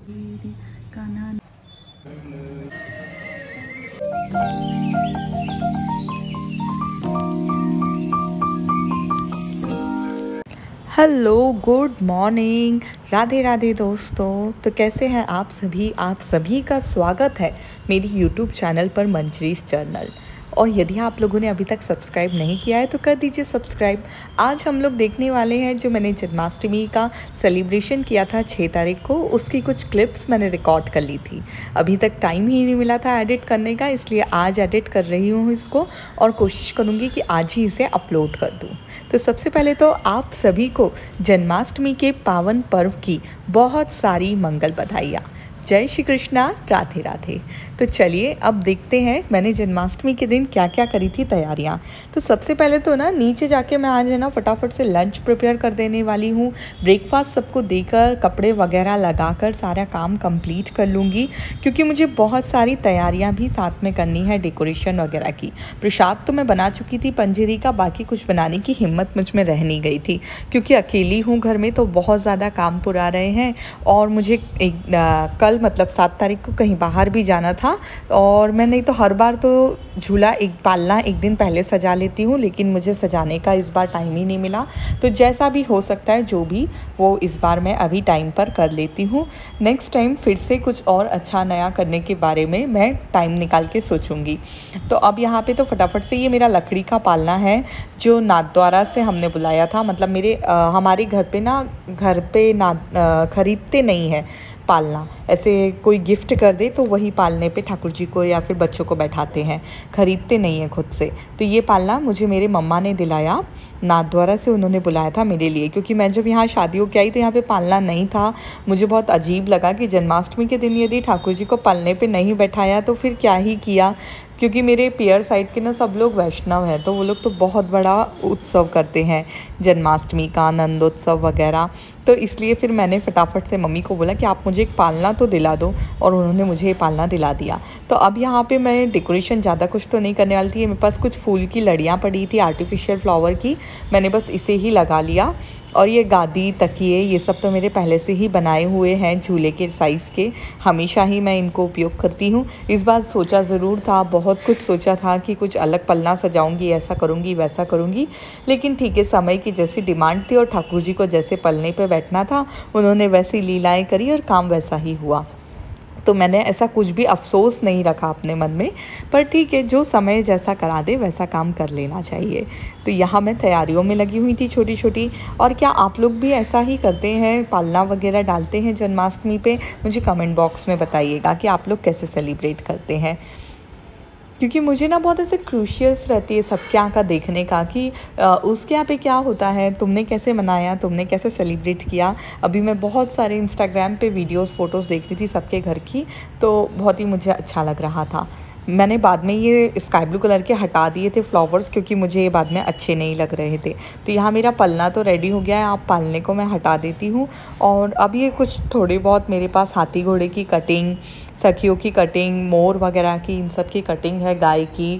Kanha. Hello, good morning, Radhe Radhe दोस्तों। तो कैसे हैं आप सभी का स्वागत है मेरी यूट्यूब चैनल पर मंजरीस जर्नल। और यदि आप लोगों ने अभी तक सब्सक्राइब नहीं किया है तो कर दीजिए सब्सक्राइब। आज हम लोग देखने वाले हैं जो मैंने जन्माष्टमी का सेलिब्रेशन किया था 6 तारीख को, उसकी कुछ क्लिप्स मैंने रिकॉर्ड कर ली थी। अभी तक टाइम ही नहीं मिला था एडिट करने का, इसलिए आज एडिट कर रही हूँ इसको और कोशिश करूँगी कि आज ही इसे अपलोड कर दूँ। तो सबसे पहले तो आप सभी को जन्माष्टमी के पावन पर्व की बहुत सारी मंगल बधाइयाँ। जय श्री कृष्णा, राधे राधे। तो चलिए अब देखते हैं मैंने जन्माष्टमी के दिन क्या क्या करी थी तैयारियां। तो सबसे पहले तो ना नीचे जाके मैं आज है ना फटाफट से लंच प्रिपेयर कर देने वाली हूँ। ब्रेकफास्ट सबको देकर कपड़े वगैरह लगाकर सारा काम कंप्लीट कर लूँगी, क्योंकि मुझे बहुत सारी तैयारियां भी साथ में करनी है डेकोरेशन वगैरह की। प्रसाद तो मैं बना चुकी थी पंजीरी का, बाकी कुछ बनाने की हिम्मत मुझ में रह नहीं गई थी, क्योंकि अकेली हूँ घर में तो बहुत ज़्यादा काम पुरा रहे हैं। और मुझे कल मतलब 7 तारीख को कहीं बाहर भी जाना था, और मैं नहीं तो हर बार तो झूला पालना एक दिन पहले सजा लेती हूँ, लेकिन मुझे सजाने का इस बार टाइम ही नहीं मिला। तो जैसा भी हो सकता है जो भी, वो इस बार मैं अभी टाइम पर कर लेती हूँ। नेक्स्ट टाइम फिर से कुछ और अच्छा नया करने के बारे में मैं टाइम निकाल के सोचूंगी। तो अब यहाँ पे तो फटाफट से ये मेरा लकड़ी का पालना है जो नाथद्वारा से हमने बुलाया था। मतलब हमारे घर पे खरीदते नहीं है पालना, ऐसे कोई गिफ्ट कर दे तो वही पालने पे ठाकुर जी को या फिर बच्चों को बैठाते हैं, खरीदते नहीं हैं खुद से। तो ये पालना मुझे मेरे मम्मा ने दिलाया, नाथद्वारा से उन्होंने बुलाया था मेरे लिए, क्योंकि मैं जब यहाँ शादी होके आई तो यहाँ पे पालना नहीं था। मुझे बहुत अजीब लगा कि जन्माष्टमी के दिन यदि ठाकुर जी को पालने पे नहीं बैठाया तो फिर क्या ही किया, क्योंकि मेरे पियर साइड के ना सब लोग वैष्णव हैं, तो वो लोग तो बहुत बड़ा उत्सव करते हैं जन्माष्टमी का, नंदोत्सव वगैरह। तो इसलिए फिर मैंने फटाफट से मम्मी को बोला कि आप मुझे एक पालना तो दिला दो, और उन्होंने मुझे ये पालना दिला दिया। तो अब यहाँ पे मैं डेकोरेशन ज़्यादा कुछ तो नहीं करने वाली थी। मेरे पास कुछ फूल की लड़ियाँ पड़ी थी आर्टिफिशियल फ्लावर की, मैंने बस इसे ही लगा लिया। और ये गादी, तकिए, ये सब तो मेरे पहले से ही बनाए हुए हैं झूले के साइज़ के, हमेशा ही मैं इनको उपयोग करती हूँ। इस बार सोचा ज़रूर था, बहुत कुछ सोचा था कि कुछ अलग पलना सजाऊंगी, ऐसा करूँगी वैसा करूँगी, लेकिन ठीक है, समय की जैसी डिमांड थी और ठाकुर जी को जैसे पलने पे बैठना था उन्होंने वैसी लीलाएँ करी और काम वैसा ही हुआ। तो मैंने ऐसा कुछ भी अफसोस नहीं रखा अपने मन में, पर ठीक है, जो समय जैसा करा दे वैसा काम कर लेना चाहिए। तो यहाँ मैं तैयारियों में लगी हुई थी छोटी छोटी। और क्या आप लोग भी ऐसा ही करते हैं, पालना वगैरह डालते हैं जन्माष्टमी पे? मुझे कमेंट बॉक्स में बताइएगा कि आप लोग कैसे सेलिब्रेट करते हैं, क्योंकि मुझे ना बहुत ऐसे क्रूशियस रहती है सबके यहाँ का देखने का कि उसके यहाँ पे क्या होता है, तुमने कैसे मनाया, तुमने कैसे सेलिब्रेट किया। अभी मैं बहुत सारे इंस्टाग्राम पे वीडियोस फ़ोटोज़ देख रही थी सबके घर की, तो बहुत ही मुझे अच्छा लग रहा था। मैंने बाद में ये स्काई ब्लू कलर के हटा दिए थे फ्लावर्स, क्योंकि मुझे ये बाद में अच्छे नहीं लग रहे थे। तो यहाँ मेरा पलना तो रेडी हो गया है, आप पालने को मैं हटा देती हूँ। और अब ये कुछ थोड़ी बहुत मेरे पास हाथी घोड़े की कटिंग, सखियों की कटिंग, मोर वगैरह की, इन सब की कटिंग है, गाय की,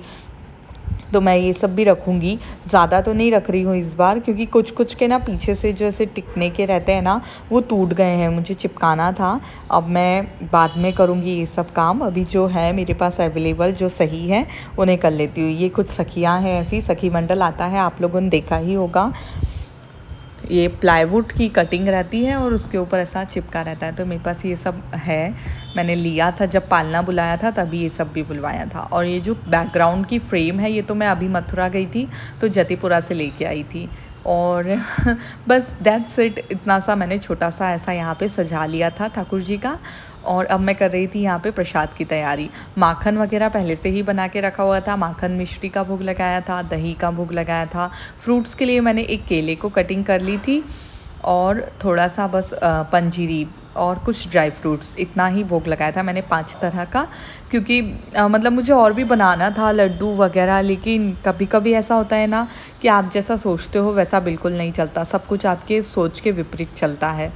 तो मैं ये सब भी रखूँगी। ज़्यादा तो नहीं रख रही हूँ इस बार, क्योंकि कुछ कुछ के ना पीछे से जो ऐसे टिकने के रहते हैं ना, वो टूट गए हैं, मुझे चिपकाना था। अब मैं बाद में करूँगी ये सब काम, अभी जो है मेरे पास अवेलेबल जो सही है उन्हें कर लेती हूँ। ये कुछ सखियाँ हैं, ऐसी सखी मंडल आता है, आप लोगों ने देखा ही होगा। ये प्लाईवुड की कटिंग रहती है और उसके ऊपर ऐसा चिपका रहता है, तो मेरे पास ये सब है। मैंने लिया था जब पालना बुलाया था, तभी ये सब भी बुलवाया था। और ये जो बैकग्राउंड की फ्रेम है, ये तो मैं अभी मथुरा गई थी तो जतीपुरा से लेके आई थी। और बस दैट्स इट, इतना सा मैंने छोटा सा ऐसा यहाँ पे सजा लिया था ठाकुर जी का। और अब मैं कर रही थी यहाँ पे प्रसाद की तैयारी। माखन वगैरह पहले से ही बना के रखा हुआ था, माखन मिश्री का भोग लगाया था, दही का भोग लगाया था। फ्रूट्स के लिए मैंने एक केले को कटिंग कर ली थी, और थोड़ा सा बस पंजीरी और कुछ ड्राई फ्रूट्स, इतना ही भोग लगाया था मैंने 5 तरह का। क्योंकि मतलब मुझे और भी बनाना था लड्डू वगैरह, लेकिन कभी कभी ऐसा होता है ना कि आप जैसा सोचते हो वैसा बिल्कुल नहीं चलता, सब कुछ आपके सोच के विपरीत चलता है।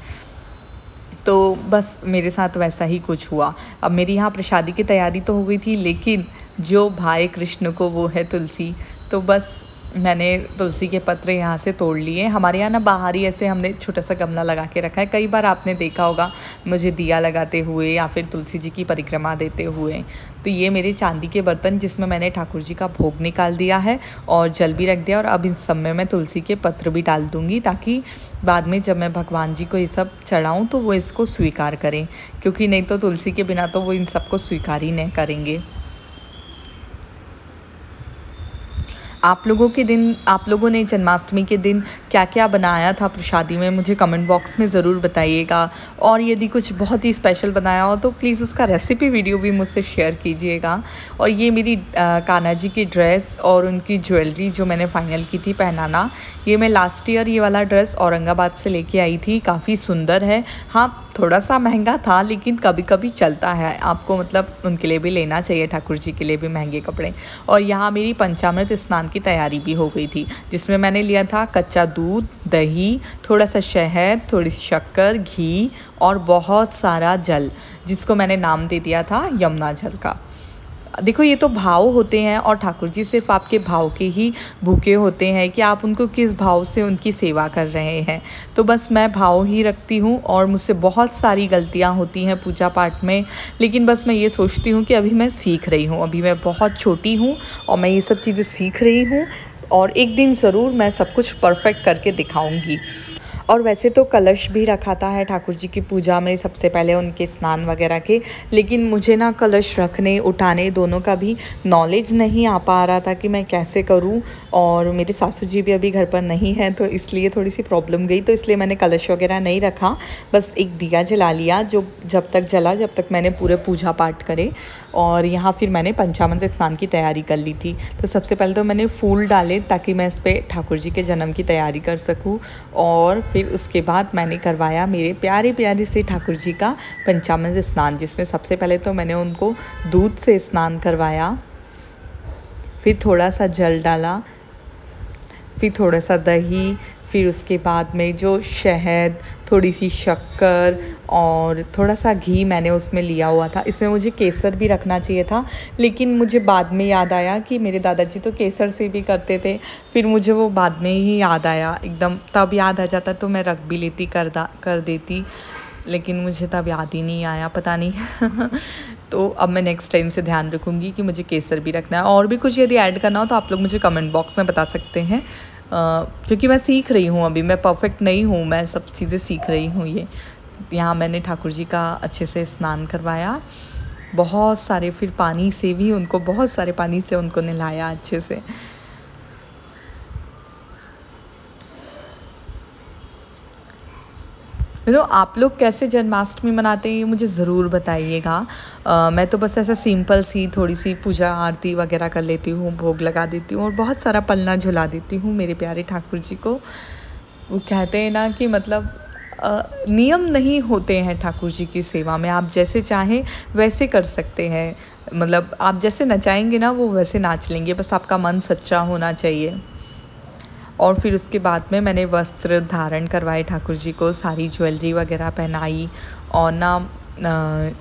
तो बस मेरे साथ वैसा ही कुछ हुआ। अब मेरी यहाँ प्रसादी की तैयारी तो हो गई थी, लेकिन जो भाई कृष्ण को वो है तुलसी, तो बस मैंने तुलसी के पत्र यहाँ से तोड़ लिए। हमारे यहाँ ना बाहर ही ऐसे हमने छोटा सा गमला लगा के रखा है। कई बार आपने देखा होगा मुझे दिया लगाते हुए या फिर तुलसी जी की परिक्रमा देते हुए। तो ये मेरे चांदी के बर्तन जिसमें मैंने ठाकुर जी का भोग निकाल दिया है और जल भी रख दिया। और अब इस सब में मैं तुलसी के पत्र भी डाल दूँगी, ताकि बाद में जब मैं भगवान जी को ये सब चढ़ाऊँ तो वो इसको स्वीकार करें, क्योंकि नहीं तो तुलसी के बिना तो वो इन सबको स्वीकार ही नहीं करेंगे। आप लोगों ने जन्माष्टमी के दिन क्या क्या बनाया था प्रसादी में, मुझे कमेंट बॉक्स में ज़रूर बताइएगा। और यदि कुछ बहुत ही स्पेशल बनाया हो तो प्लीज़ उसका रेसिपी वीडियो भी मुझसे शेयर कीजिएगा। और ये मेरी कान्हा जी की ड्रेस और उनकी ज्वेलरी जो मैंने फ़ाइनल की थी पहनाना, ये मैं लास्ट ईयर ये वाला ड्रेस औरंगाबाद से लेके आई थी। काफ़ी सुंदर है। हाँ, थोड़ा सा महंगा था, लेकिन कभी कभी चलता है। आपको मतलब उनके लिए भी लेना चाहिए, ठाकुर जी के लिए भी महंगे कपड़े। और यहाँ मेरी पंचामृत स्नान की तैयारी भी हो गई थी, जिसमें मैंने लिया था कच्चा दूध, दही, थोड़ा सा शहद, थोड़ी सी शक्कर, घी और बहुत सारा जल, जिसको मैंने नाम दे दिया था यमुना जल का। देखो, ये तो भाव होते हैं और ठाकुर जी सिर्फ आपके भाव के ही भूखे होते हैं कि आप उनको किस भाव से उनकी सेवा कर रहे हैं। तो बस मैं भाव ही रखती हूँ और मुझसे बहुत सारी गलतियाँ होती हैं पूजा पाठ में, लेकिन बस मैं ये सोचती हूँ कि अभी मैं सीख रही हूँ, अभी मैं बहुत छोटी हूँ और मैं ये सब चीज़ें सीख रही हूँ और एक दिन ज़रूर मैं सब कुछ परफेक्ट करके दिखाऊँगी। और वैसे तो कलश भी रखा था है ठाकुर जी की पूजा में सबसे पहले उनके स्नान वगैरह के, लेकिन मुझे ना कलश रखने उठाने दोनों का भी नॉलेज नहीं आ पा रहा था कि मैं कैसे करूं। और मेरे सासू जी भी अभी घर पर नहीं हैं, तो इसलिए थोड़ी सी प्रॉब्लम गई। तो इसलिए मैंने कलश वगैरह नहीं रखा, बस एक दिया जला लिया, जो जब तक मैंने पूरे पूजा पाठ करे। और यहाँ फिर मैंने पंचामृत स्नान की तैयारी कर ली थी। तो सबसे पहले तो मैंने फूल डाले ताकि मैं इस पर ठाकुर जी के जन्म की तैयारी कर सकूँ। और फिर उसके बाद मैंने करवाया मेरे प्यारे प्यारे से ठाकुर जी का पंचामृत स्नान, जिसमें सबसे पहले तो मैंने उनको दूध से स्नान करवाया, फिर थोड़ा सा जल डाला, फिर थोड़ा सा दही, फिर उसके बाद में जो शहद, थोड़ी सी शक्कर और थोड़ा सा घी मैंने उसमें लिया हुआ था। इसमें मुझे केसर भी रखना चाहिए था, लेकिन मुझे बाद में याद आया कि मेरे दादाजी तो केसर से भी करते थे। फिर मुझे वो बाद में ही याद आया, एकदम तब याद आ जाता तो मैं रख भी लेती, कर देती, लेकिन मुझे तब याद ही नहीं आया, पता नहीं। तो अब मैं नेक्स्ट टाइम से ध्यान रखूँगी कि मुझे केसर भी रखना है। और भी कुछ यदि ऐड करना हो तो आप लोग मुझे कमेंट बॉक्स में बता सकते हैं, क्योंकि मैं सीख रही हूँ, अभी मैं परफेक्ट नहीं हूँ, मैं सब चीज़ें सीख रही हूँ। ये यहाँ मैंने ठाकुर जी का अच्छे से स्नान करवाया, बहुत सारे, फिर पानी से भी उनको, बहुत सारे पानी से उनको नहलाया अच्छे से। आप लोग कैसे जन्माष्टमी मनाते हैं ये मुझे ज़रूर बताइएगा। मैं तो बस ऐसा सिंपल सी थोड़ी सी पूजा आरती वगैरह कर लेती हूँ, भोग लगा देती हूँ और बहुत सारा पलना झुला देती हूँ मेरे प्यारे ठाकुर जी को। वो कहते हैं ना कि मतलब नियम नहीं होते हैं ठाकुर जी की सेवा में, आप जैसे चाहें वैसे कर सकते हैं। मतलब आप जैसे नचाएंगे ना वो वैसे नाच लेंगे, बस आपका मन सच्चा होना चाहिए। और फिर उसके बाद में मैंने वस्त्र धारण करवाए ठाकुर जी को, सारी ज्वेलरी वगैरह पहनाई। और ना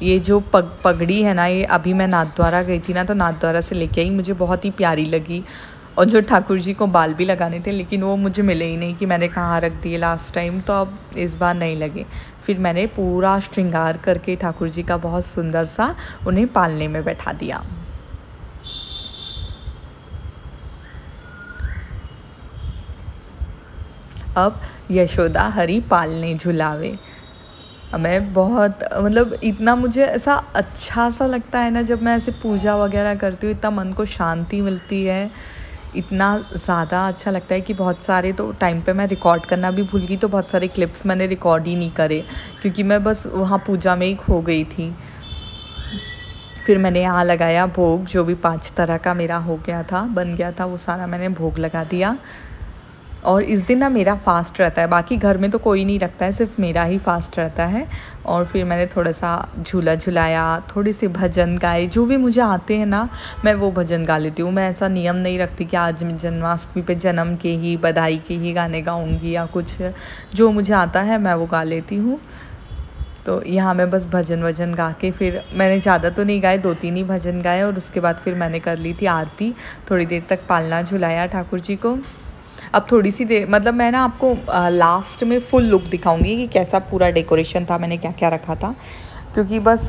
ये जो पगड़ी है ना, ये अभी मैं नाथद्वारा गई थी ना, तो नाथद्वारा से लेके आई, मुझे बहुत ही प्यारी लगी। और जो ठाकुर जी को बाल भी लगाने थे, लेकिन वो मुझे मिले ही नहीं कि मैंने कहाँ रख दिए लास्ट टाइम, तो अब इस बार नहीं लगे। फिर मैंने पूरा श्रृंगार करके ठाकुर जी का बहुत सुंदर सा उन्हें पालने में बैठा दिया। अब यशोदा हरि पालने झुलावे। मैं बहुत, मतलब इतना मुझे ऐसा अच्छा सा लगता है ना जब मैं ऐसे पूजा वगैरह करती हूँ, इतना मन को शांति मिलती है, इतना ज़्यादा अच्छा लगता है कि बहुत सारे तो टाइम पे मैं रिकॉर्ड करना भी भूल गई, तो बहुत सारे क्लिप्स मैंने रिकॉर्ड ही नहीं करे, क्योंकि मैं बस वहाँ पूजा में ही खो गई थी। फिर मैंने यहाँ लगाया भोग, जो भी 5 तरह का मेरा हो गया था, बन गया था, वो सारा मैंने भोग लगा दिया। और इस दिन ना मेरा फ़ास्ट रहता है, बाकी घर में तो कोई नहीं रखता है, सिर्फ मेरा ही फ़ास्ट रहता है। और फिर मैंने थोड़ा सा झूला झुलाया, थोड़े से भजन गाए, जो भी मुझे आते हैं ना मैं वो भजन गा लेती हूँ। मैं ऐसा नियम नहीं रखती कि आज मैं जन्माष्टमी पे जन्म के ही, बधाई के ही गाने गाऊँगी या कुछ, जो मुझे आता है मैं वो गा लेती हूँ। तो यहाँ मैं बस भजन वजन गा के, फिर मैंने ज़्यादा तो नहीं गाए, 2-3 ही भजन गाए और उसके बाद फिर मैंने कर ली थी आरती। थोड़ी देर तक पालना झुलाया ठाकुर जी को। अब थोड़ी सी देर मतलब मैं ना आपको लास्ट में फुल लुक दिखाऊंगी कि कैसा पूरा डेकोरेशन था, मैंने क्या क्या रखा था, क्योंकि बस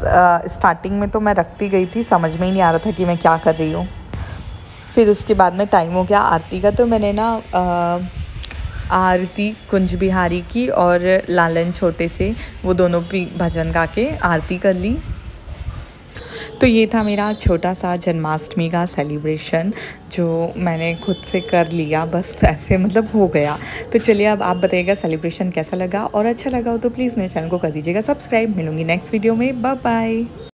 स्टार्टिंग में तो मैं रखती गई थी, समझ में ही नहीं आ रहा था कि मैं क्या कर रही हूँ। फिर उसके बाद में टाइम हो गया आरती का, तो मैंने ना आरती कुंज बिहारी की और लालन छोटे से, वो दोनों भी भजन गा के आरती कर ली। तो ये था मेरा छोटा सा जन्माष्टमी का सेलिब्रेशन जो मैंने खुद से कर लिया, बस ऐसे मतलब हो गया। तो चलिए अब आप बताइएगा सेलिब्रेशन कैसा लगा, और अच्छा लगा हो तो प्लीज़ मेरे चैनल को कर दीजिएगा सब्सक्राइब। मिलूंगी नेक्स्ट वीडियो में, बाय बाय।